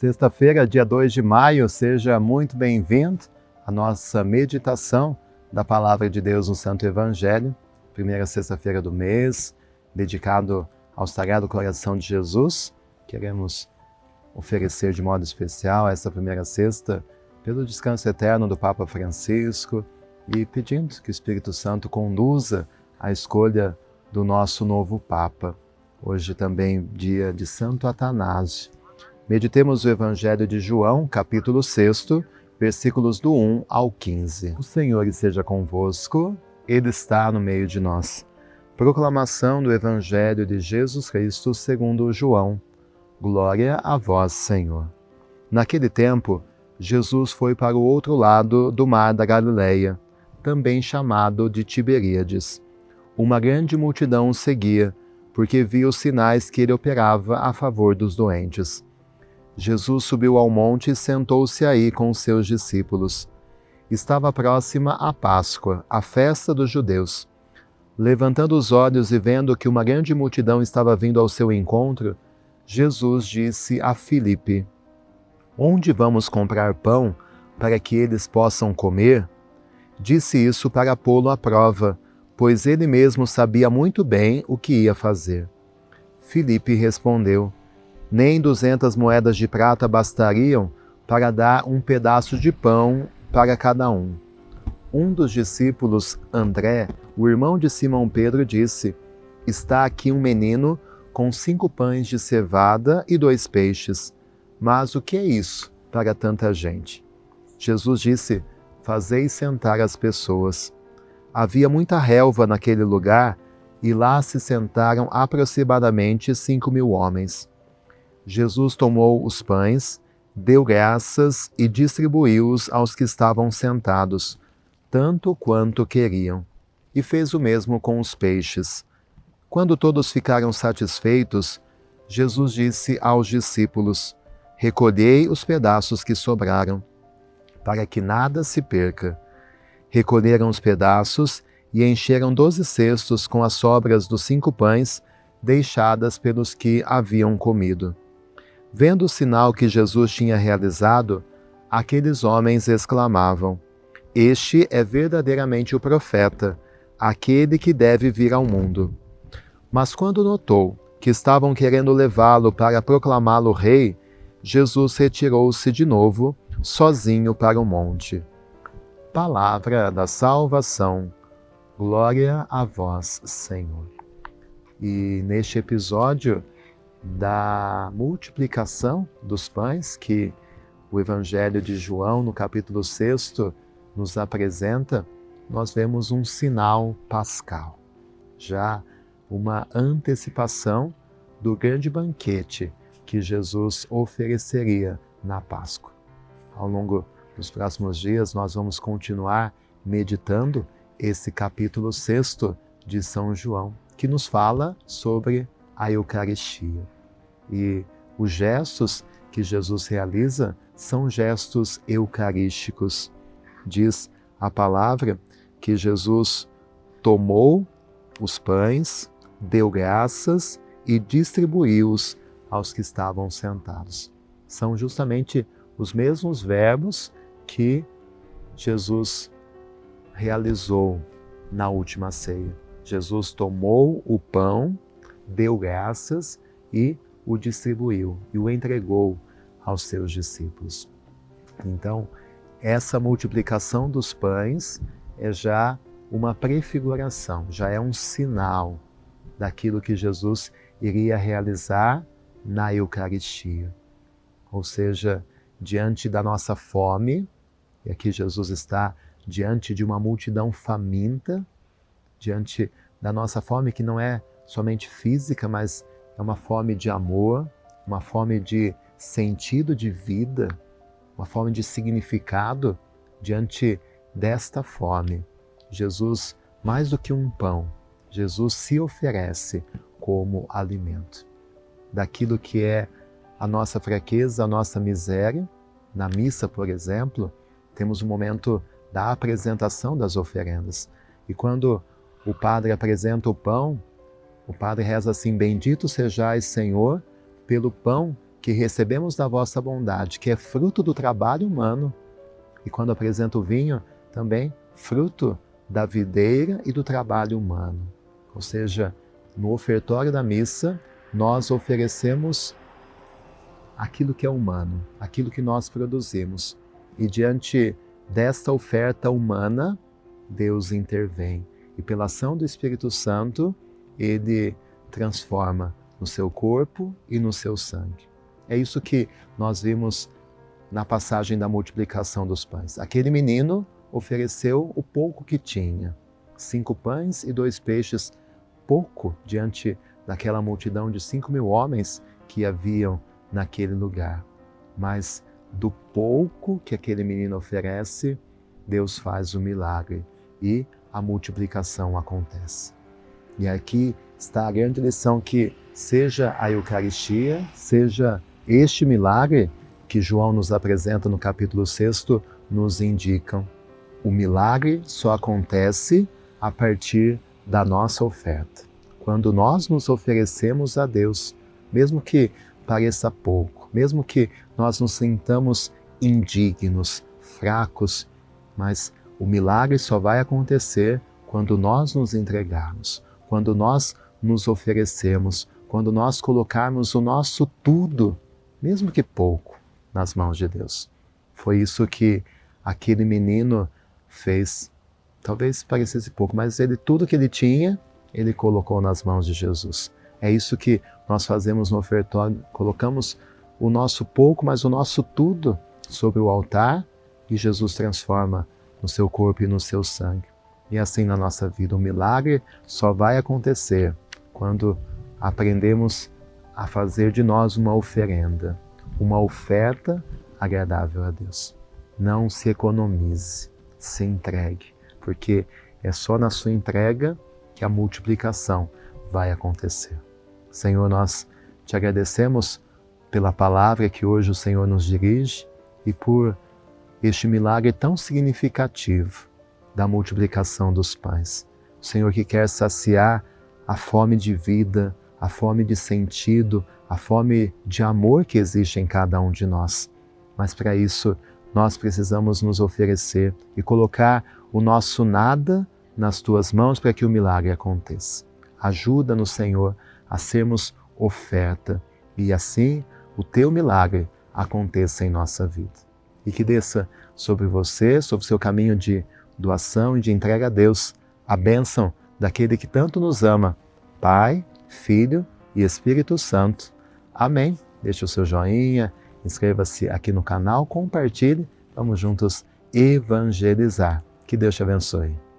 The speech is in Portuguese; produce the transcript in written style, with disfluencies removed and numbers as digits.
Sexta-feira, dia 2 de maio, seja muito bem-vindo à nossa meditação da Palavra de Deus no Santo Evangelho, primeira sexta-feira do mês, dedicado ao Sagrado Coração de Jesus. Queremos oferecer de modo especial essa primeira sexta pelo descanso eterno do Papa Francisco e pedindo que o Espírito Santo conduza a escolha do nosso novo Papa. Hoje também dia de Santo Atanásio. Meditemos o Evangelho de João, capítulo 6, versículos do 1 ao 15. O Senhor esteja convosco, Ele está no meio de nós. Proclamação do Evangelho de Jesus Cristo segundo João. Glória a vós, Senhor. Naquele tempo, Jesus foi para o outro lado do mar da Galileia, também chamado de Tiberíades. Uma grande multidão o seguia, porque via os sinais que ele operava a favor dos doentes. Jesus subiu ao monte e sentou-se aí com os seus discípulos. Estava próxima a Páscoa, a festa dos judeus. Levantando os olhos e vendo que uma grande multidão estava vindo ao seu encontro, Jesus disse a Filipe: "Onde vamos comprar pão para que eles possam comer?" Disse isso para pô-lo à prova, pois ele mesmo sabia muito bem o que ia fazer. Filipe respondeu: "Nem 200 moedas de prata bastariam para dar um pedaço de pão para cada um." Um dos discípulos, André, o irmão de Simão Pedro, disse: "Está aqui um menino com 5 pães de cevada e 2 peixes. Mas o que é isso para tanta gente?" Jesus disse: "Fazei sentar as pessoas." Havia muita relva naquele lugar e lá se sentaram aproximadamente 5.000 homens. Jesus tomou os pães, deu graças e distribuiu-os aos que estavam sentados, tanto quanto queriam, e fez o mesmo com os peixes. Quando todos ficaram satisfeitos, Jesus disse aos discípulos: "Recolhei os pedaços que sobraram, para que nada se perca." Recolheram os pedaços e encheram 12 cestos com as sobras dos 5 pães deixadas pelos que haviam comido. Vendo o sinal que Jesus tinha realizado, aqueles homens exclamavam: "Este é verdadeiramente o profeta, aquele que deve vir ao mundo." Mas quando notou que estavam querendo levá-lo para proclamá-lo rei, Jesus retirou-se de novo, sozinho para o monte. Palavra da salvação. Glória a vós, Senhor. E neste episódio da multiplicação dos pães que o Evangelho de João, no capítulo 6, nos apresenta, nós vemos um sinal pascal, já uma antecipação do grande banquete que Jesus ofereceria na Páscoa. Ao longo dos próximos dias, nós vamos continuar meditando esse capítulo 6 de São João, que nos fala sobre a Eucaristia. E os gestos que Jesus realiza são gestos eucarísticos. Diz a palavra que Jesus tomou os pães, deu graças e distribuiu-os aos que estavam sentados. São justamente os mesmos verbos que Jesus realizou na última ceia. Jesus tomou o pão, deu graças e o distribuiu e o entregou aos seus discípulos. Então, essa multiplicação dos pães é já uma prefiguração, já é um sinal daquilo que Jesus iria realizar na Eucaristia. Ou seja, diante da nossa fome, e aqui Jesus está diante de uma multidão faminta, diante da nossa fome que não é somente física, mas é uma fome de amor, uma fome de sentido de vida, uma fome de significado. Diante desta fome, Jesus, mais do que um pão, Jesus se oferece como alimento. Daquilo que é a nossa fraqueza, a nossa miséria. Na missa, por exemplo, temos o momento da apresentação das oferendas. E quando o padre apresenta o pão, o padre reza assim: "Bendito sejais, Senhor, pelo pão que recebemos da vossa bondade, que é fruto do trabalho humano, e quando apresenta o vinho, também fruto da videira e do trabalho humano. Ou seja, no ofertório da missa, nós oferecemos aquilo que é humano, aquilo que nós produzimos. E diante desta oferta humana, Deus intervém. E pela ação do Espírito Santo, Ele transforma no seu corpo e no seu sangue. É isso que nós vimos na passagem da multiplicação dos pães. Aquele menino ofereceu o pouco que tinha, 5 pães e 2 peixes, pouco diante daquela multidão de 5.000 homens que haviam naquele lugar. Mas do pouco que aquele menino oferece, Deus faz o milagre e a multiplicação acontece. E aqui está a grande lição, que seja a Eucaristia, seja este milagre que João nos apresenta no capítulo 6, nos indicam. O milagre só acontece a partir da nossa oferta. Quando nós nos oferecemos a Deus, mesmo que pareça pouco, mesmo que nós nos sintamos indignos, fracos, mas o milagre só vai acontecer quando nós nos entregarmos, quando nós nos oferecemos, quando nós colocarmos o nosso tudo, mesmo que pouco, nas mãos de Deus. Foi isso que aquele menino fez. Talvez parecesse pouco, mas tudo que ele tinha, ele colocou nas mãos de Jesus. É isso que nós fazemos no ofertório, colocamos o nosso pouco, mas o nosso tudo sobre o altar, e Jesus transforma no seu corpo e no seu sangue. E assim na nossa vida, o milagre só vai acontecer quando aprendemos a fazer de nós uma oferenda, uma oferta agradável a Deus. Não se economize, se entregue, porque é só na sua entrega que a multiplicação vai acontecer. Senhor, nós te agradecemos pela palavra que hoje o Senhor nos dirige e por este milagre tão significativo da multiplicação dos pães. O Senhor que quer saciar a fome de vida, a fome de sentido, a fome de amor que existe em cada um de nós. Mas para isso, nós precisamos nos oferecer e colocar o nosso nada nas tuas mãos para que o milagre aconteça. Ajuda-nos, Senhor, a sermos oferta e assim o teu milagre aconteça em nossa vida. E que desça sobre você, sobre o seu caminho de doação e de entrega a Deus, a bênção daquele que tanto nos ama, Pai, Filho e Espírito Santo. Amém. Deixe o seu joinha, inscreva-se aqui no canal, compartilhe, vamos juntos evangelizar. Que Deus te abençoe.